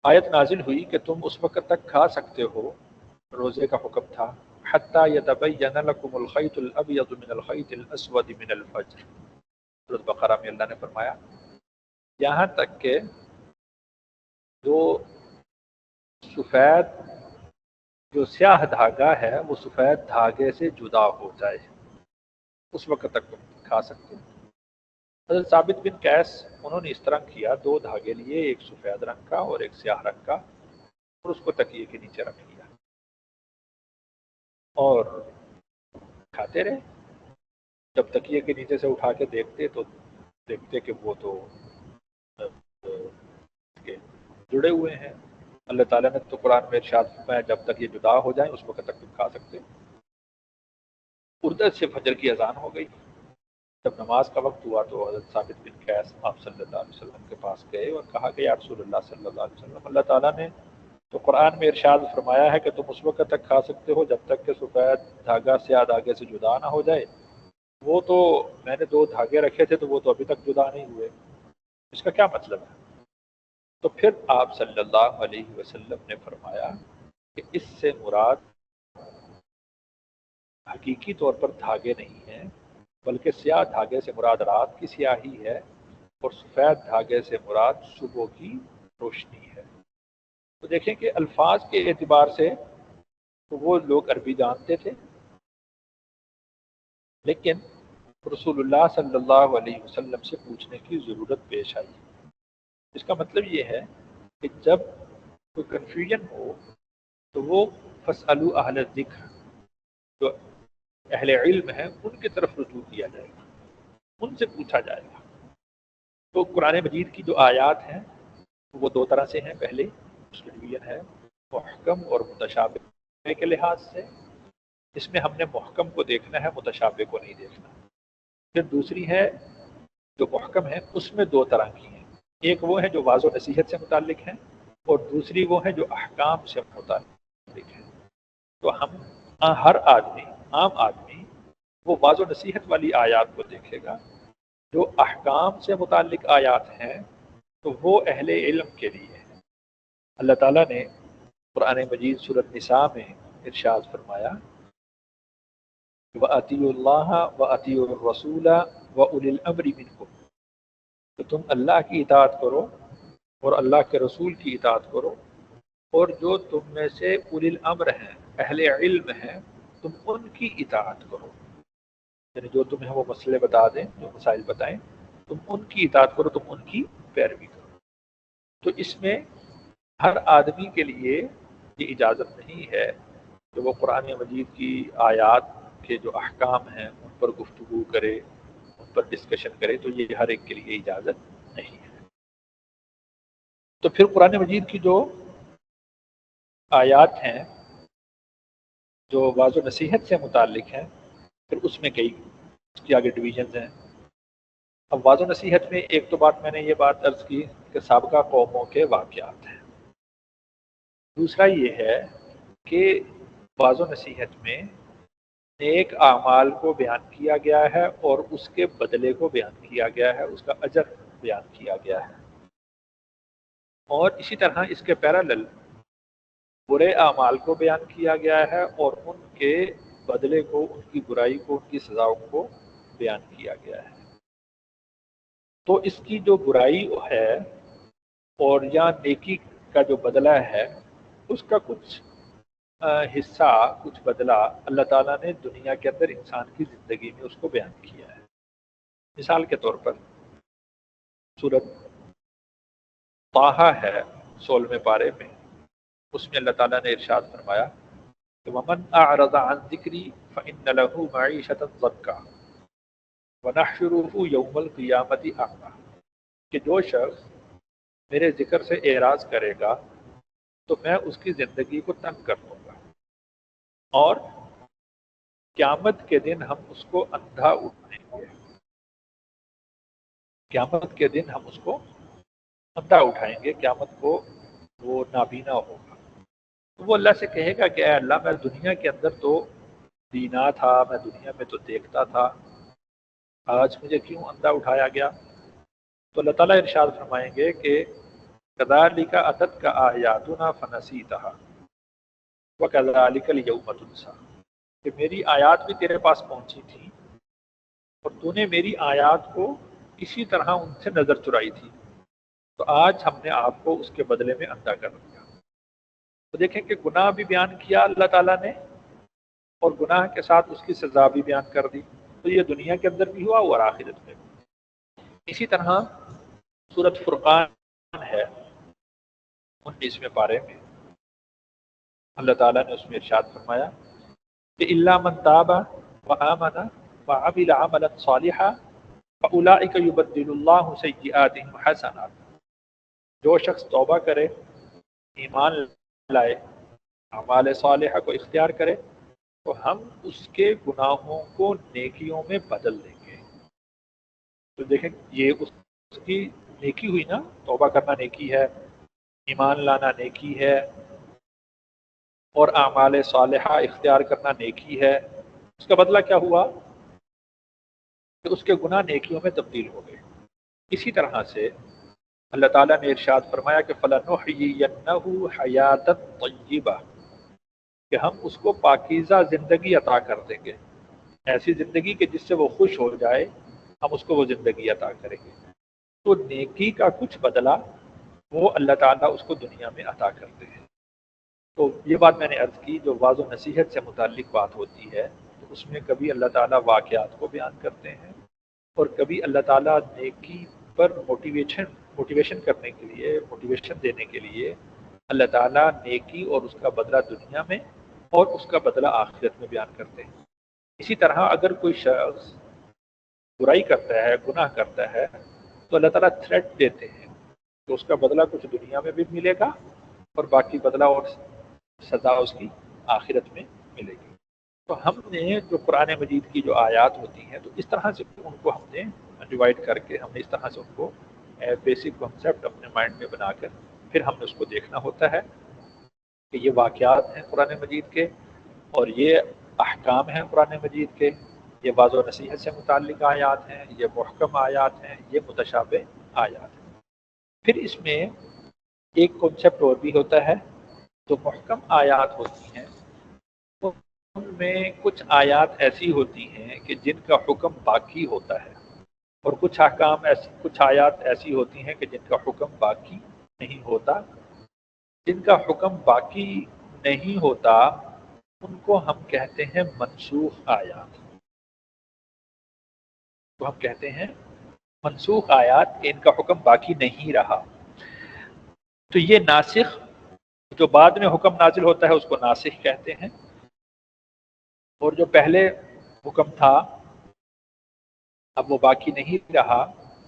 آیت نازل ہوئی کہ تم اس وقت تک کھا سکتے ہو، روزے کا حکم تھا، حتیٰ یتبین لکم الخیط الابیض من الخیط الاسود من الفجر. سورۃ بقرہ میں اللہ نے فرمایا یہاں تک کہ جو سفید جو سیاہ دھاگا ہے وہ سفید دھاگے سے جدا ہو جائے، اس وقت تک تم کھا سکتے ہو۔ حضرت ثابت بن قیس انہوں نے اس طرح کیا، 2 دھاگے لیے، ایک سفید رنگ کا اور ایک سیاہ رنگ کا، اور اس کو تکیے کے نیچے رکھ لیا اور کھاتے رہے۔ جب تکیے کے نیچے سے اٹھا کے دیکھتے کہ وہ تو جڑے ہوئے ہیں۔ اللہ تعالیٰ نے تو قرآن میں ارشاد فرمایا جب تک یہ جدا ہو جائیں اس وقت تک تم کھا سکتے ہو۔ اردت سے فجر کی اذان ہو گئی۔ جب نماز کا وقت ہوا تو حضرت ثابت بن قیس آپ صلی اللہ علیہ وسلم کے پاس گئے اور کہا کہ یا رسول اللہ صلی اللہ علیہ وسلم، اللہ تعالیٰ نے تو قرآن میں ارشاد فرمایا ہے کہ تم اس وقت تک کھا سکتے ہو جب تک کہ سفید دھاگا سیاہ دھاگے سے جدا نہ ہو جائے، وہ تو میں نے 2 دھاگے رکھے تھے تو وہ تو ابھی تک جدا نہیں ہوئے، اس کا کیا مطلب ہے؟ تو پھر آپ صلی اللہ علیہ وسلم نے فرمایا کہ اس سے مراد حقیقی طور پر دھاگے نہیں ہیں، بلکہ سیاہ دھاگے سے مراد رات کی سیاہی ہے اور سفید دھاگے سے مراد صبح کی روشنی ہے۔ تو دیکھیں کہ الفاظ کے اعتبار سے تو وہ لوگ عربی جانتے تھے، لیکن رسول اللہ صلی اللہ علیہ وسلم سے پوچھنے کی ضرورت پیش آئی۔ اس کا مطلب یہ ہے کہ جب کوئی کنفیوژن ہو تو وہ فاسألوا اہل الذکر، جو اہل علم ہیں ان کی طرف رجوع کیا جائے گا، ان سے پوچھا جائے گا۔ تو قرآن مجید کی جو آیات ہیں وہ 2 طرح سے ہیں۔ پہلے اس کی ڈویژن ہے محکم اور متشابہ کے لحاظ سے، اس میں ہم نے محکم کو دیکھنا ہے، متشابہ کو نہیں دیکھنا۔ پھر دوسری ہے جو محکم ہے، اس میں 2 طرح کی ہیں، ایک وہ ہے جو واضح و نصیحت سے متعلق ہیں اور دوسری وہ ہے جو احکام سے متعلق ہیں۔ تو ہم ہر آدمی، عام آدمی، وہ واضح و نصیحت والی آیات کو دیکھے گا۔ جو احکام سے متعلق آیات ہیں تو وہ اہل علم کے لیے ہیں۔ اللہ تعالیٰ نے قرآن مجید سورۃ نساء میں ارشاد فرمایا وَأَطِیعُوا اللَّهَ وَأَطِیعُوا الرَّسُولَ وَأُولِي الْأَمْرِ مِنْکُمْ، تو تم اللہ کی اطاعت کرو اور اللہ کے رسول کی اطاعت کرو، اور جو تم میں سے اولی الامر ہیں، اہل علم ہیں، تم ان کی اطاعت کرو، یعنی جو تمہیں وہ مسئلے بتا دیں، جو مسائل بتائیں، تم ان کی اطاعت کرو، تم ان کی پیروی کرو۔ تو اس میں ہر آدمی کے لیے یہ اجازت نہیں ہے کہ وہ قرآن مجید کی آیات کے جو احکام ہیں ان پر گفتگو کرے، ان پر ڈسکشن کرے، تو یہ ہر ایک کے لیے اجازت نہیں ہے۔ تو پھر قرآن مجید کی جو آیات ہیں جو واضح و نصیحت سے متعلق ہیں، پھر اس میں کئی اس کی آگے ڈویژنز ہیں۔ اب واضح و نصیحت میں ایک تو بات میں نے یہ بات عرض کی کہ سابقہ قوموں کے واقعات ہیں، دوسرا یہ ہے کہ واضح و نصیحت میں نیک اعمال کو بیان کیا گیا ہے اور اس کے بدلے کو بیان کیا گیا ہے، اس کا اجر بیان کیا گیا ہے، اور اسی طرح اس کے پیرالل برے اعمال کو بیان کیا گیا ہے اور ان کے بدلے کو، ان کی برائی کو، ان کی سزاؤں کو بیان کیا گیا ہے۔ تو اس کی جو برائی ہے اور یا نیکی کا جو بدلہ ہے، اس کا کچھ حصہ، کچھ بدلہ اللہ تعالیٰ نے دنیا کے اندر انسان کی زندگی میں اس کو بیان کیا ہے۔ مثال کے طور پر سورۃ طٰہٰ ہے 16ویں پارے میں، اس میں اللہ تعالیٰ نے ارشاد فرمایا کہ وَمَنْ أَعْرَضَ عَنْ ذِكْرِي فَإِنَّ لَهُ مَعِيشَةً ضَنكًا وَنَحْشُرُهُ يَوْمَ الْقِيَامَةِ أَعْمَىٰ، کہ جو شخص میرے ذکر سے اعراض کرے گا تو میں اس کی زندگی کو تنگ کر دوں گا، اور قیامت کے دن ہم اس کو اندھا اٹھائیں گے، قیامت کے دن ہم اس کو اندھا اٹھائیں گے، قیامت کو وہ نابینا ہوگا۔ تو وہ اللہ سے کہے گا کہ اے اللہ، میں دنیا کے اندر تو بینا تھا، میں دنیا میں تو دیکھتا تھا، آج مجھے کیوں اندھا اٹھایا گیا؟ تو اللہ تعالیٰ ارشاد فرمائیں گے کہ کذالک اتتک آیاتنا فنسیتها وکذالک اليوم تنسی، کہ میری آیات بھی تیرے پاس پہنچی تھی اور تو نے میری آیات کو اسی طرح ان سے نظر چرائی تھی، تو آج ہم نے آپ کو اس کے بدلے میں اندھا کر دیا۔ تو دیکھیں کہ گناہ بھی بیان کیا اللہ تعالیٰ نے، اور گناہ کے ساتھ اس کی سزا بھی بیان کر دی، تو یہ دنیا کے اندر بھی ہوا اور آخرت میں بھی۔ اسی طرح سورۃ فرقان ہے 19ویں پارے میں، اللہ تعالیٰ نے اس میں ارشاد فرمایا کہ الا من تاب وآمن وعمل عملا صالحا فاولئک یبدل اللہ سیئاتہم حسنات، جو شخص توبہ کرے، ایمان لائے، اعمال صالحہ کو اختیار کرے، تو ہم اس کے گناہوں کو نیکیوں میں بدل دیں گے۔ تو دیکھیں یہ اس کی نیکی ہوئی نا، توبہ کرنا نیکی ہے، ایمان لانا نیکی ہے، اور اعمال صالحہ اختیار کرنا نیکی ہے۔ اس کا بدلہ کیا ہوا کہ اس کے گناہ نیکیوں میں تبدیل ہو گئے۔ اسی طرح سے اللہ تعالیٰ نے ارشاد فرمایا کہ فَلَنُحْيِيَنَّهُ حَيَاةً طَيِّبَةً، کہ ہم اس کو پاکیزہ زندگی عطا کر دیں گے، ایسی زندگی کہ جس سے وہ خوش ہو جائے، ہم اس کو وہ زندگی عطا کریں گے۔ تو نیکی کا کچھ بدلہ وہ اللہ تعالیٰ اس کو دنیا میں عطا کرتے ہیں۔ تو یہ بات میں نے عرض کی، جو واعظ و نصیحت سے متعلق بات ہوتی ہے تو اس میں کبھی اللہ تعالیٰ واقعات کو بیان کرتے ہیں، اور کبھی اللہ تعالیٰ نیکی پر موٹیویشن کرنے کے لیے، موٹیویشن دینے کے لیے اللہ تعالیٰ نیکی اور اس کا بدلہ دنیا میں اور اس کا بدلہ آخرت میں بیان کرتے ہیں۔ اسی طرح اگر کوئی شخص برائی کرتا ہے، گناہ کرتا ہے، تو اللہ تعالیٰ تھریٹ دیتے ہیں کہ اس کا بدلہ کچھ دنیا میں بھی ملے گا اور باقی بدلہ اور سزا اس کی آخرت میں ملے گی۔ تو ہم نے جو قرآن مجید کی جو آیات ہوتی ہیں، تو اس طرح سے ان کو ہم نے ڈیوائڈ کر کے، ہم نے اس طرح سے ان کو بیسک کنسیپٹ اپنے مائنڈ میں بنا کر پھر ہم نے اس کو دیکھنا ہوتا ہے کہ یہ واقعات ہیں قرآن مجید کے، اور یہ احکام ہیں قرآن مجید کے، یہ واعظ و نصیحت سے متعلق آیات ہیں، یہ محکم آیات ہیں، یہ متشابہ آیات ہیں۔ پھر اس میں ایک کنسیپٹ اور بھی ہوتا ہے، جو محکم آیات ہوتی ہیں ان میں کچھ آیات ایسی ہوتی ہیں کہ جن کا حکم باقی ہوتا ہے، اور کچھ آیات ایسی ہوتی ہیں کہ جن کا حکم باقی نہیں ہوتا۔ جن کا حکم باقی نہیں ہوتا ان کو ہم کہتے ہیں منسوخ آیات، تو ہم کہتے ہیں منسوخ آیات کہ ان کا حکم باقی نہیں رہا۔ تو یہ ناسخ، جو بعد میں حکم نازل ہوتا ہے اس کو ناسخ کہتے ہیں، اور جو پہلے حکم تھا اب وہ باقی نہیں رہا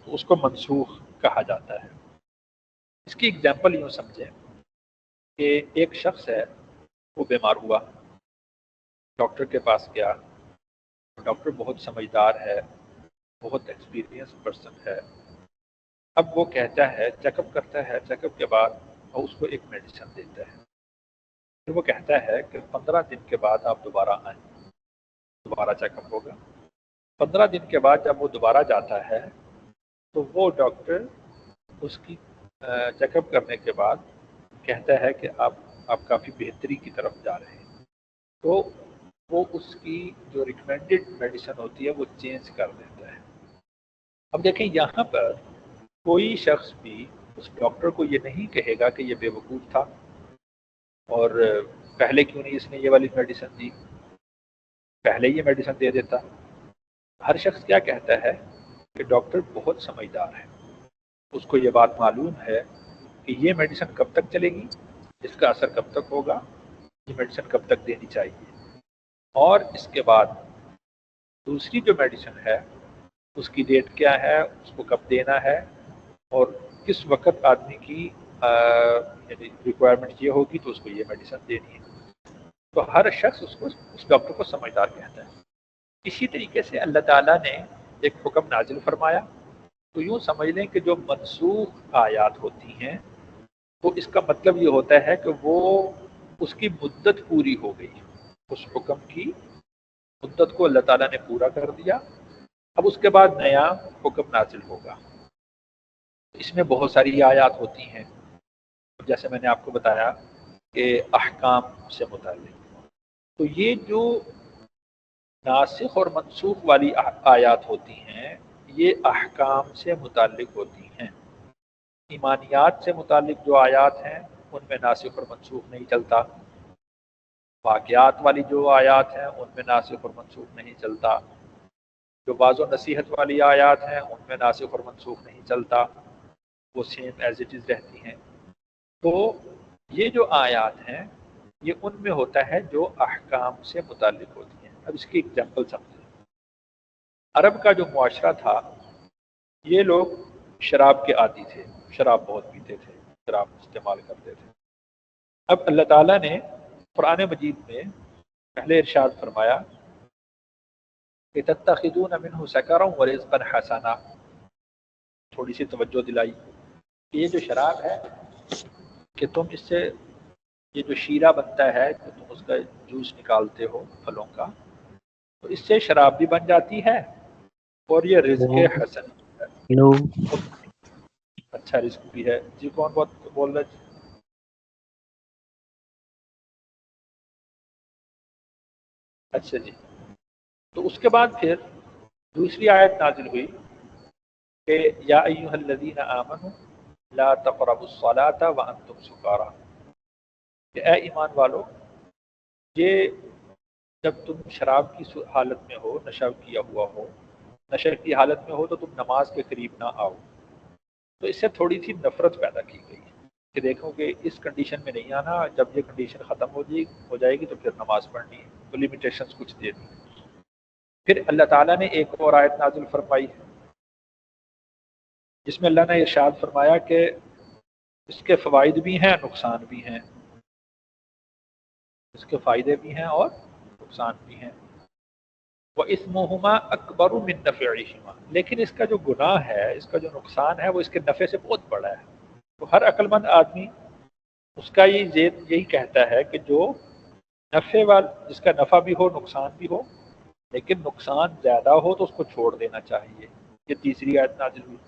تو اس کو منسوخ کہا جاتا ہے۔ اس کی اگزامپل یوں سمجھیں کہ ایک شخص ہے، وہ بیمار ہوا، ڈاکٹر کے پاس گیا، ڈاکٹر بہت سمجھدار ہے، بہت ایکسپیرینس پرسن ہے۔ اب وہ کہتا ہے، چیک اپ کرتا ہے، چیک اپ کے بعد وہ اس کو ایک میڈیسن دیتا ہے، پھر وہ کہتا ہے کہ 15 دن کے بعد آپ دوبارہ آئیں، دوبارہ چیک اپ ہوگا۔ 15 دن کے بعد جب وہ دوبارہ جاتا ہے تو وہ ڈاکٹر اس کی چیک اپ کرنے کے بعد کہتا ہے کہ آپ کافی بہتری کی طرف جا رہے ہیں، تو وہ اس کی جو ریکمینڈڈ میڈیسن ہوتی ہے وہ چینج کر دیتا ہے۔ اب دیکھیں یہاں پر کوئی شخص بھی اس ڈاکٹر کو یہ نہیں کہے گا کہ یہ بے وقوف تھا اور پہلے کیوں نہیں اس نے یہ والی میڈیسن دی، پہلے یہ میڈیسن دے دیتا۔ ہر شخص کیا کہتا ہے کہ ڈاکٹر بہت سمجھدار ہے، اس کو یہ بات معلوم ہے کہ یہ میڈیسن کب تک چلے گی، اس کا اثر کب تک ہوگا، یہ میڈیسن کب تک دینی چاہیے، اور اس کے بعد دوسری جو میڈیسن ہے اس کی ڈیٹ کیا ہے، اس کو کب دینا ہے، اور کس وقت آدمی کی یعنی ریکوائرمنٹ یہ ہوگی تو اس کو یہ میڈیسن دینی ہے۔ تو ہر شخص اس ڈاکٹر کو سمجھدار کہتا ہے۔ اسی طریقے سے اللہ تعالیٰ نے ایک حکم نازل فرمایا، تو یوں سمجھ لیں کہ جو منسوخ آیات ہوتی ہیں تو اس کا مطلب یہ ہوتا ہے کہ وہ اس کی مدت پوری ہو گئی، اس حکم کی مدت کو اللہ تعالیٰ نے پورا کر دیا، اب اس کے بعد نیا حکم نازل ہوگا۔ اس میں بہت ساری آیات ہوتی ہیں، جیسے میں نے آپ کو بتایا کہ احکام سے متعلق، تو یہ جو ناسخ اور منسوخ والی آیات ہوتی ہیں یہ احکام سے متعلق ہوتی ہیں۔ ایمانیات سے متعلق جو آیات ہیں ان میں ناسخ اور منسوخ نہیں چلتا، واقعات والی جو آیات ہیں ان میں ناسخ اور منسوخ نہیں چلتا، جو بعض و نصیحت والی آیات ہیں ان میں ناسخ اور منسوخ نہیں چلتا، وہ سیم ایز اٹ از رہتی ہیں۔ تو یہ جو آیات ہیں یہ ان میں ہوتا ہے جو احکام سے متعلق ہوتی ہیں۔ اب اس کی اگزامپل سمجھیں۔ عرب کا جو معاشرہ تھا یہ لوگ شراب کے عادی تھے، شراب بہت پیتے تھے، شراب استعمال کرتے تھے۔ اب اللہ تعالیٰ نے قرآن مجید میں پہلے ارشاد فرمایا کہ تتخذون منہ سکرا ورزقا حسنا، تھوڑی سی توجہ دلائی کہ یہ جو شراب ہے کہ تم اس سے یہ جو شیرہ بنتا ہے کہ تم اس کا جوس نکالتے ہو پھلوں کا، تو اس سے شراب بھی بن جاتی ہے اور یہ رزق حسن ہے، اچھا رزق بھی ہے۔ جی کون بول رہا ہے؟ اچھا جی، تو اس کے بعد پھر دوسری آیت نازل ہوئی کہ یا ایھا الذین آمنوا لا تقربوا الصلاۃ وانتم سکارى، کہ اے ایمان والو یہ جب تم شراب کی حالت میں ہو، نشہ کیا ہوا ہو، نشے کی حالت میں ہو تو تم نماز کے قریب نہ آؤ۔ تو اس سے تھوڑی سی نفرت پیدا کی گئی کہ دیکھو کہ اس کنڈیشن میں نہیں آنا، جب یہ کنڈیشن ختم ہو جائے گی تو پھر نماز پڑھنی ہے، تو لیمیٹیشنز کچھ دے دی۔ پھر اللہ تعالیٰ نے ایک اور آیت نازل فرمائی جس میں اللہ نے ارشاد فرمایا کہ اس کے فوائد بھی ہیں نقصان بھی ہیں، اس کے فائدے بھی ہیں اور نقصان بھی ہیں۔ وَإِثْمُهُمَا أَكْبَرُ مِن نَفْعِهِمَا، لیکن اس کا جو گناہ ہے، اس کا جو نقصان ہے وہ اس کے نفع سے بہت بڑا ہے۔ تو ہر عقل مند آدمی اس کا یہی کہتا ہے کہ جو جس کا نفع بھی ہو نقصان بھی ہو، لیکن نقصان زیادہ ہو تو اس کو چھوڑ دینا چاہیے۔ یہ تیسری آیت نازل ہوئی۔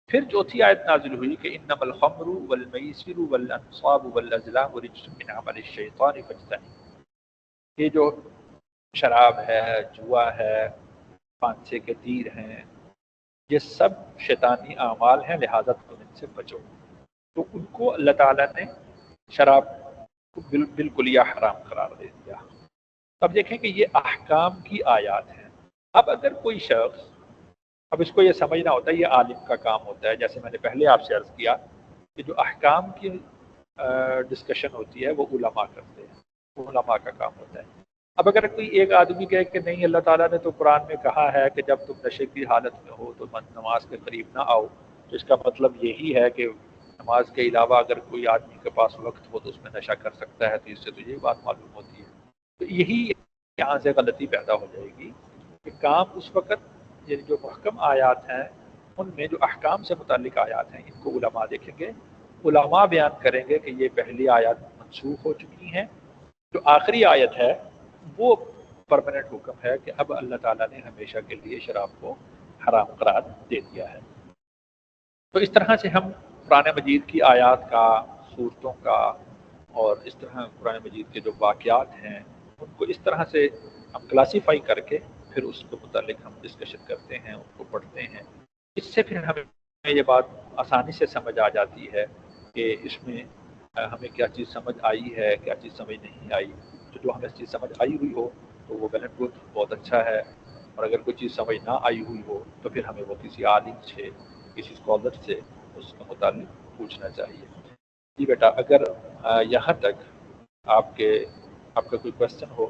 پھر چوتھی آیت نازل ہوئی کہ انما الخمر والمیسر والانصاب والازلام رجس من عمل الشیطان فاجتنبوہ، یہ جو شراب ہے، جوا ہے، پانسے کے تیر ہیں، یہ سب شیطانی اعمال ہیں، لہذا تم ان سے بچو۔ تو ان کو اللہ تعالیٰ نے شراب کو بالکل یا حرام قرار دے دیا۔ اب دیکھیں کہ یہ احکام کی آیات ہیں۔ اب اگر کوئی شخص، اب اس کو یہ سمجھنا ہوتا ہے یہ عالم کا کام ہوتا ہے، جیسے میں نے پہلے آپ سے عرض کیا کہ جو احکام کی ڈسکشن ہوتی ہے وہ علماء کرتے ہیں، وہ علماء کا کام ہوتا ہے۔ اب اگر کوئی ایک آدمی کہے کہ نہیں اللہ تعالیٰ نے تو قرآن میں کہا ہے کہ جب تم نشے کی حالت میں ہو تو نماز کے قریب نہ آؤ، تو اس کا مطلب یہی ہے کہ نماز کے علاوہ اگر کوئی آدمی کے پاس وقت ہو تو اس میں نشہ کر سکتا ہے، تو اس سے تو یہی بات معلوم ہوتی ہے۔ تو یہی یہاں سے غلطی پیدا ہو جائے گی کہ کام اس وقت، یعنی جو محکم آیات ہیں ان میں جو احکام سے متعلق آیات ہیں ان کو علماء دیکھیں گے، علماء بیان کریں گے کہ یہ پہلی آیات منسوخ ہو چکی ہیں، جو آخری آیت ہے وہ پرماننٹ حکم ہے کہ اب اللہ تعالیٰ نے ہمیشہ کے لیے شراب کو حرام قرار دے دیا ہے۔ تو اس طرح سے ہم قرآن مجید کی آیات کا، صورتوں کا، اور اس طرح قرآن مجید کے جو واقعات ہیں ان کو اس طرح سے ہم کلاسیفائی کر کے پھر اس کے متعلق ہم ڈسکشن کرتے ہیں، ان کو پڑھتے ہیں۔ اس سے پھر ہمیں یہ بات آسانی سے سمجھ آ جاتی ہے کہ اس میں ہمیں کیا چیز سمجھ آئی ہے، کیا چیز سمجھ نہیں آئی۔ تو جو ہمیں چیز سمجھ آئی ہوئی ہو تو وہ ویل اینڈ گڈ، بہت اچھا ہے، اور اگر کوئی چیز سمجھ نہ آئی ہوئی ہو تو پھر ہمیں وہ کسی عالم سے، کسی اسکالر سے اس کے متعلق پوچھنا چاہیے۔ جی بیٹا، اگر یہاں تک آپ کا کوئی کوشچن ہو